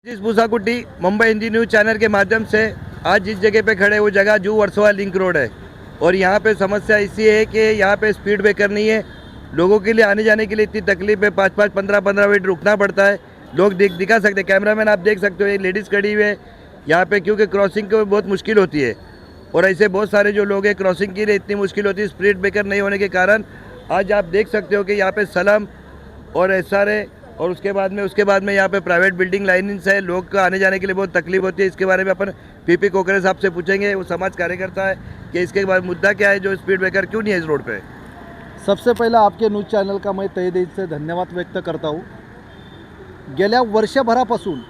जिस भूसाकुटी Mumbai Hindi news channel के माध्यम से आज जिस जगह पे खड़े वो जगह जू वर्सोवा लिंक रोड है और यहाँ पे समस्या इसी है कि यहाँ पे स्पीड ब्रेकर नहीं है। लोगों के लिए आने जाने के लिए इतनी तकलीफ है, 5-5 15-15 मिनट रुकना पड़ता है। लोग दिखा सकते हैं, कैमरामैन आप देख सकते हो, एक लेडीज़ खड़ी हुई है यहाँ पे क्योंकि क्रॉसिंग को बहुत मुश्किल होती है और ऐसे बहुत सारे जो लोग हैं क्रॉसिंग के लिए इतनी मुश्किल होती है स्पीड ब्रेकर नहीं होने के कारण। आज आप देख सकते हो कि यहाँ पे सलम और एसआरए और उसके बाद में यहाँ पे प्राइवेट बिल्डिंग लाइनिंग्स है, लोग का आने जाने के लिए बहुत तकलीफ होती है। इसके बारे में अपन पीपी कोकरे साहब से पूछेंगे, वो समाज कार्यकर्ता है, कि इसके बाद मुद्दा क्या है, जो स्पीड ब्रेकर क्यों नहीं है इस रोड पे। सबसे पहला आपके न्यूज़ चॅनल का मैं तहे दिल से धन्यवाद व्यक्त करता हूँ। गेल्या वर्षभरापासून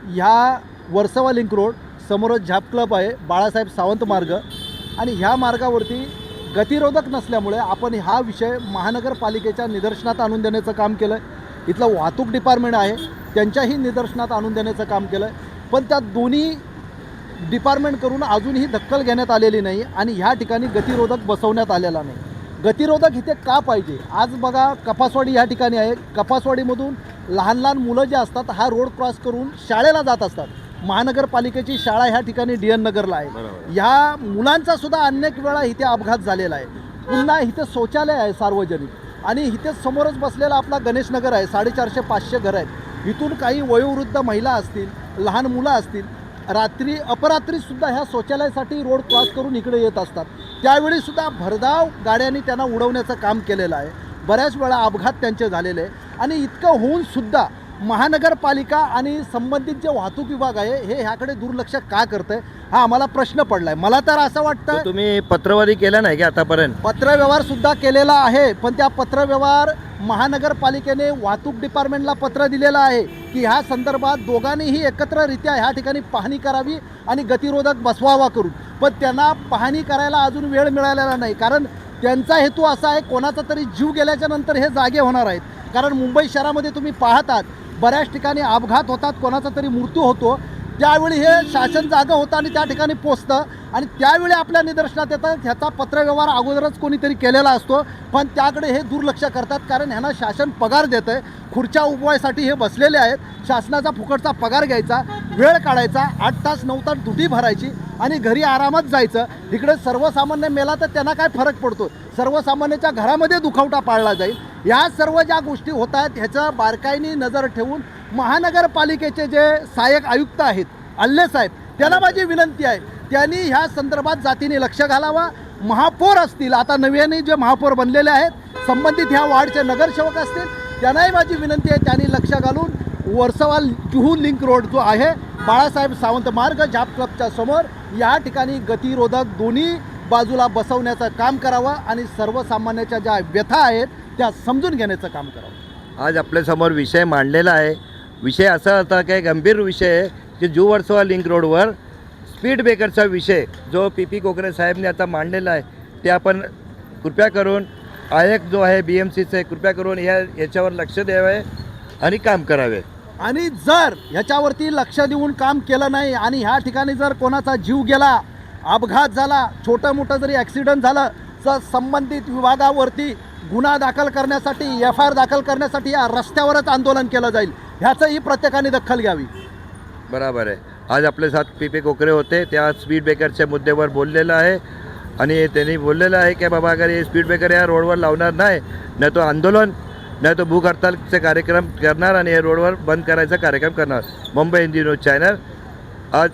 ह्या वर्सोवा लिंक रोड समोरच झाप क्लब आहे, बाळासाहेब सावंत मार्ग, आणि ह्या मार्गावरती गतिरोधक नसल्यामुळे आपण हा विषय महानगरपालिकेच्या निदर्शनात आणून देण्याचं काम केलं आहे। इथलं वाहतूक डिपार्टमेंट आहे त्यांच्याही निदर्शनात आणून देण्याचं काम केलं आहे, पण त्या दोन्ही डिपार्टमेंट करून अजूनही दखल घेण्यात आलेली नाही आणि ह्या ठिकाणी गतिरोधक बसवण्यात आलेला नाही। गतिरोधक इथे का पाहिजे? आज बघा कपासवाडी या ठिकाणी आहे, कपासवाडीमधून लहान लहान मुलं जे असतात हा रोड क्रॉस करून शाळेला जात असतात। महानगरपालिकेची शाळा ह्या ठिकाणी डी एन नगरला आहे। ह्या मुलांचा सुद्धा अनेक वेळा इथे अपघात झालेला आहे। पुन्हा इथे शौचालय आहे सार्वजनिक आणि इथे समोरच बसलेला आपला गणेश नगर आहे, 450-500 घर आहेत। इथून काही वयोवृद्ध महिला असतील, लहान मुलं असतील, रात्री अपरात्रीसुद्धा ह्या शौचालयासाठी रोड क्रॉस करून इकडे येत असतात। त्यावेळीसुद्धा भरधाव गाड्यांनी त्यांना उडवण्याचं काम केलेलं आहे। बऱ्याच वेळा अपघात त्यांचे झालेले आहे आणि इतकं होऊनसुद्धा महानगरपालिका आणि संबंधित जे वाहतूक विभाग आहे हे ह्याकडे दुर्लक्ष का करतंय हा आम्हाला प्रश्न पडलाय। मला तर असं वाटतं तुम्ही पत्रवारी केला नाही की आतापर्यंत? पत्रव्यवहार सुद्धा केलेला आहे, पण त्या पत्रव्यवहार महानगरपालिकेने वाहतूक डिपार्टमेंटला पत्र दिलेलं आहे की ह्या संदर्भात दोघांनीही एकत्ररित्या ह्या ठिकाणी पाहणी करावी आणि गतिरोधक बसवावा करून, पण त्यांना पाहणी करायला अजून वेळ मिळालेला नाही। कारण त्यांचा हेतू असा आहे कोणाचा तरी जीव गेल्याच्या नंतर हे जागे होणार आहेत। कारण मुंबई शहरामध्ये तुम्ही पाहतात बऱ्याच ठिकाणी अपघात होतात, कोणाचा तरी मृत्यू होतो, त्यावेळी हे शासन जागं होतं आणि त्या ठिकाणी पोचतं आणि त्यावेळी आपल्या निदर्शनात येतं ह्याचा पत्रव्यवहार अगोदरच कोणीतरी केलेला असतो, पण त्याकडे हे दुर्लक्ष करतात। कारण ह्यांना शासन पगार देतं आहे, खुर्च्या उभवायसाठी हे बसलेले आहेत। शासनाचा फुकटचा पगार घ्यायचा, वेळ काढायचा, 8 तास 9 तास ड्युटी भरायची आणि घरी आरामात जायचं। इकडे सर्वसामान्य मेला तर त्यांना काय फरक पडतो? सर्वसामान्याच्या घरामध्ये दुखावटा पाळला जाईल। या सर्व ज्या गोष्टी होत आहेत ह्याचा बारकाईने नजर ठेवून महानगरपालिकेचे जे सहाय्यक आयुक्त आहेत अल्ले साहेब, त्यांना माझी विनंती आहे त्यांनी ह्या संदर्भात जातीने लक्ष घालावा। महापौर असतील, आता नव्याने जे महापौर बनलेले आहेत, संबंधित ह्या वार्डचे नगरसेवक असतील, त्यांनाही माझी विनंती आहे त्यांनी लक्ष घालून वर्सोवा जुहू लिंक रोड जो आहे बाळासाहेब सावंत मार्ग झाप क्लबच्या समोर या ठिकाणी गतिरोधक दोन्ही बाजूला बसवण्याचं काम करावं आणि सर्वसामान्याच्या ज्या व्यथा आहेत त्या समजून घेण्याचं काम करावं। आज आपल्यासमोर विषय मांडलेला आहे। विषय असा होता की गंभीर विषय आहे की जू वर्सोवा लिंक रोडवर स्पीड ब्रेकरचा विषय जो पीपी कोकरे साहेबने आता मांडलेला आहे ते आपण कृपया करून आयुक्त जो आहे BMCचे कृपया करून याच्यावर लक्ष द्यावे आणि काम करावे। आणि जर ह्याच्यावरती लक्ष देऊन काम केलं नाही आणि ह्या ठिकाणी जर कोणाचा जीव गेला, अपघात झाला, छोटं मोठं जरी ॲक्सिडेंट झालं तर संबंधित विभागावरती गुन्हा दाखल करण्यासाठी FIR दाखल करण्यासाठी या रस्त्यावरच आंदोलन केलं जाईल, ह्याचंही प्रत्येकाने दखल घ्यावी। बराबर आहे। आज आपले साथ पीपी कोकरे होते, त्या स्पीड ब्रेकरच्या मुद्द्यावर बोललेलं आहे आणि त्यांनी बोललेलं आहे की बाबा अगर हे स्पीड ब्रेकर या रोडवर लावणार नाही तो आंदोलन नाही तो भूख हडतालचे कार्यक्रम करणार आणि हे रोडवर बंद करायचा कार्यक्रम करणार। मुंबई हिंदी न्यूज चॅनल आज